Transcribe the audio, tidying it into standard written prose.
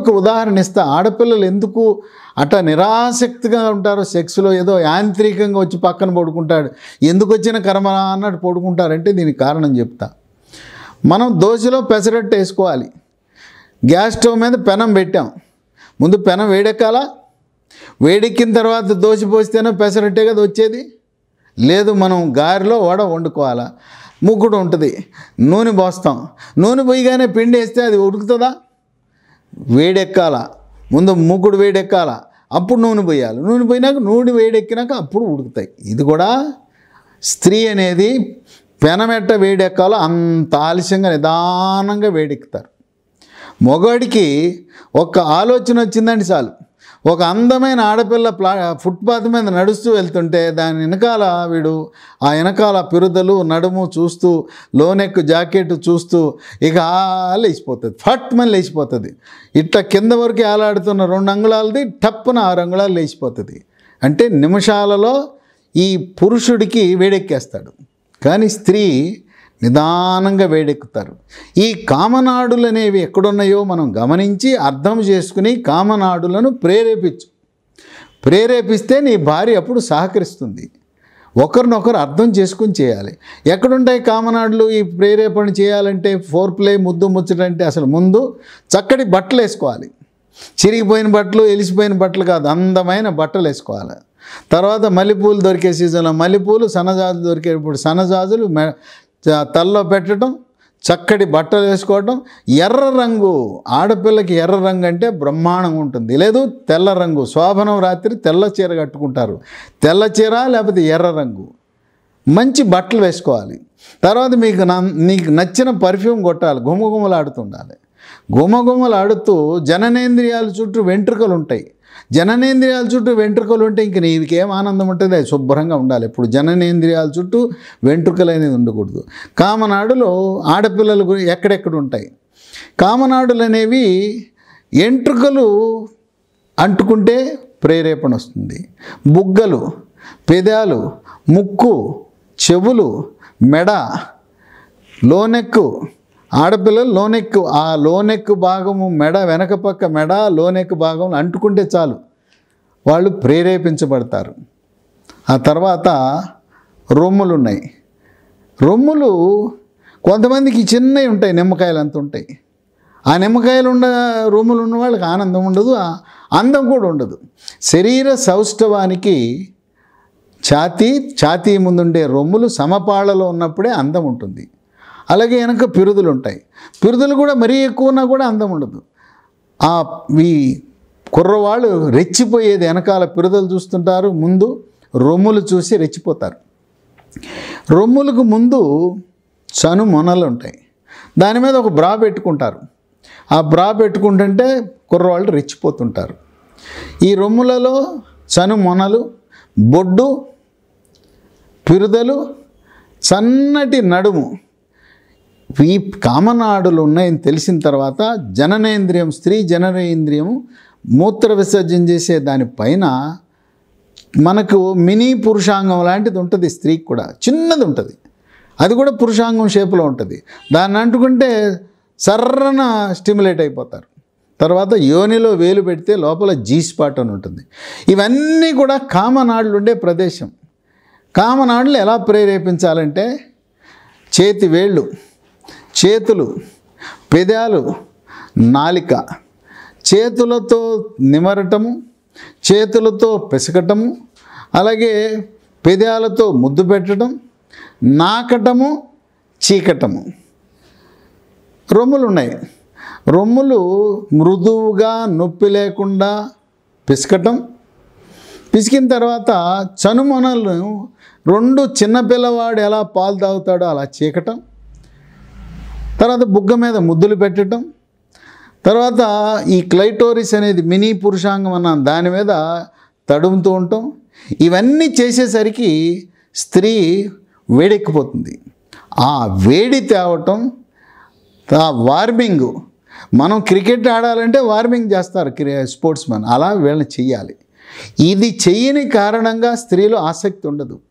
ఒక ఉదాహరణ ఇస్తా. ఆడపిల్లలు ఎందుకు అట్లా నిరాసక్తిగా ఉంటారో సెక్స్లో, ఏదో యాంత్రికంగా వచ్చి పక్కన పడుకుంటాడు, ఎందుకు వచ్చిన కర్మ అన్నట్టు పడుకుంటారంటే దీనికి కారణం చెప్తా. మనం దోశలో పెసరట్టు వేసుకోవాలి. గ్యాస్ స్టవ్ మీద పెనం పెట్టాం. ముందు పెనం వేడెక్కాలా? వేడెక్కిన తర్వాత దోశ పోస్తేనే పెసరట్టే కదా వచ్చేది. లేదు, మనం గారెలో వడ వండుకోవాలా, ముగ్గుడు ఉంటుంది, నూనె పోస్తాం. నూనె పోయిగానే పిండి వేస్తే అది ఉడుకుతుందా? వేడెక్కాల, ముందు ముగ్గుడు వేడెక్కాల, అప్పుడు నూనె పోయాలి. నూనె పోయినాక నూనె వేడెక్కినాక అప్పుడు ఉడుకుతాయి. ఇది కూడా స్త్రీ అనేది పెనమెట్ట వేడెక్కాలో అంత ఆలస్యంగా నిదానంగా వేడెక్కుతారు. మగవాడికి ఒక ఆలోచన వచ్చిందంటే చాలు. ఒక అందమైన ఆడపిల్ల ఫుట్పాత్ మీద నడుస్తూ వెళ్తుంటే దాని వెనకాల వీడు ఆ వెనకాల పిరుదలు నడుము చూస్తూ, లోనెక్కు జాకెట్ చూస్తూ ఇక లేచిపోతుంది, ఫట్ మని లేచిపోతుంది. ఇట్లా కింద వరకు ఏలాడుతున్న 2 అంగుళాలది టప్పున 6 అంగుళాలు లేచిపోతుంది. అంటే నిమిషాలలో ఈ పురుషుడికి వేడెక్కేస్తాడు. కానీ స్త్రీ నిదానంగా వేడెక్కుతారు. ఈ కామనాడులు అనేవి ఎక్కడున్నాయో మనం గమనించి అర్థం చేసుకుని కామనాడులను ప్రేరేపిస్తే నీ భార్య అప్పుడు సహకరిస్తుంది. ఒకరినొకరు అర్థం చేసుకుని చేయాలి. ఎక్కడుంటాయి కామనాడులు? ఈ ప్రేరేపణ చేయాలంటే ఫోర్ ప్లే, ముద్దు ముచ్చటంటే అసలు ముందు చక్కటి బట్టలు వేసుకోవాలి. చిరిగిపోయిన బట్టలు, ఎలిసిపోయిన బట్టలు కాదు, అందమైన బట్టలు వేసుకోవాలి. తర్వాత మల్లెపూలు దొరికే సీజన్లో మల్లెపూలు, సన్నజాజులు దొరికేటప్పుడు సన్నజాజులు తల్లో పెట్టడం, చక్కటి బట్టలు వేసుకోవడం. ఎర్ర రంగు, ఆడపిల్లకి ఎర్ర రంగు అంటే బ్రహ్మాండంగా ఉంటుంది. లేదు తెల్ల రంగు, శోభనం రాత్రి తెల్ల చీర కట్టుకుంటారు. తెల్ల చీర లేకపోతే ఎర్ర రంగు, మంచి బట్టలు వేసుకోవాలి. తర్వాత నీకు నచ్చిన పర్ఫ్యూమ్ కొట్టాలి, గుమగుమలాడుతుండాలి. గుమగుమలాడుతూ జననేంద్రియాల చుట్టూ వెంట్రుకలు ఉంటాయి. జననేంద్రియాల చుట్టూ వెంట్రుకలు ఉంటే ఇంక నీకేం ఆనందం ఉంటుంది? అది శుభ్రంగా ఉండాలి. ఇప్పుడు జననేంద్రియాల చుట్టూ వెంట్రుకలు అనేది ఉండకూడదు. కామనాడులో ఆడపిల్లలు ఎక్కడెక్కడ ఉంటాయి? కామనాడులు అనేవి ఎంట్రుకలు అంటుకుంటే ప్రేరేపణ వస్తుంది. బుగ్గలు, పెదాలు, ముక్కు, చెవులు, మెడ, లోనెక్కు. ఆడపిల్లలు లోనెక్కు, ఆ లోనెక్కు భాగము, మెడ వెనక పక్క మెడ, లోనెక్కు భాగం అంటుకుంటే చాలు వాళ్ళు ప్రేరేపించబడతారు. ఆ తర్వాత రొమ్ములు ఉన్నాయి. రొమ్ములు కొంతమందికి చిన్నవి ఉంటాయి, నిమ్మకాయలు అంత ఉంటాయి. ఆ నిమ్మకాయలు రొమ్ములు ఉన్న వాళ్ళకి ఆనందం ఉండదు, అందం కూడా ఉండదు. శరీర సౌష్ఠవానికి ఛాతీ ముందుండే రొమ్ములు సమపాళ్ళలో ఉన్నప్పుడే అందం ఉంటుంది. అలాగే వెనక పిరుదులు ఉంటాయి. పిరుదులు కూడా మరీ ఎక్కువ ఉన్నా కూడా అందం ఉండదు. ఈ కుర్రవాళ్ళు రెచ్చిపోయేది వెనకాల పిరుదలు చూస్తుంటారు, ముందు రొమ్ములు చూసి రెచ్చిపోతారు. రొమ్ములకు ముందు చను మొనలు ఉంటాయి. దాని మీద ఒక బ్రా పెట్టుకుంటారు. ఆ బ్రా పెట్టుకుంటుంటే కుర్రవాళ్ళు రెచ్చిపోతుంటారు. ఈ రొమ్ములలో చను మొనలు, బొడ్డు, పిరుదలు, సన్నటి నడుము, ఈ కామనాడులు ఉన్నాయని తెలిసిన తర్వాత జననేంద్రియం, స్త్రీ జననేంద్రియము మూత్ర విసర్జన చేసే దానిపైన మనకు మినీ పురుషాంగం లాంటిది ఉంటుంది. స్త్రీకి కూడా చిన్నది ఉంటుంది, అది కూడా పురుషాంగం షేపులో ఉంటుంది. దాన్ని అంటుకుంటే సర్రన స్టిమ్యులేట్ అయిపోతారు. తర్వాత యోనిలో వేలు పెడితే లోపల జీ స్పాట్ అని ఉంటుంది. ఇవన్నీ కూడా కామనాడులు ఉండే ప్రదేశం. కామనాడులు ఎలా ప్రేరేపించాలంటే చేతి వేళ్ళు, చేతులు, పెదాలు, నాలిక, చేతులతో నిమరటము, చేతులతో పిసకటము, అలాగే పెదాలతో ముద్దు పెట్టడం, నాకటము, చీకటము. రొమ్ములు ఉన్నాయి. రొమ్ములు మృదువుగా నొప్పి లేకుండా పిసకటం, పిసికిన తర్వాత చనుమొనలను 2 చిన్నపిల్లవాడు ఎలా పాలు తాగుతాడో అలా చీకటం, తర్వాత బుగ్గ మీద ముద్దులు పెట్టడం, తర్వాత ఈ క్లైటోరిస్ అనేది మినీ పురుషాంగం అన్న దాని మీద తడుముతూ ఉంటాం. ఇవన్నీ చేసేసరికి స్త్రీ వేడెక్కిపోతుంది. ఆ వేడి తేవటం, ఆ వార్మింగ్, మనం క్రికెట్ ఆడాలంటే వార్మింగ్ చేస్తారు స్పోర్ట్స్ మెన్, అలా వీళ్ళని చెయ్యాలి. ఇది చెయ్యని కారణంగా స్త్రీలో ఆసక్తి ఉండదు.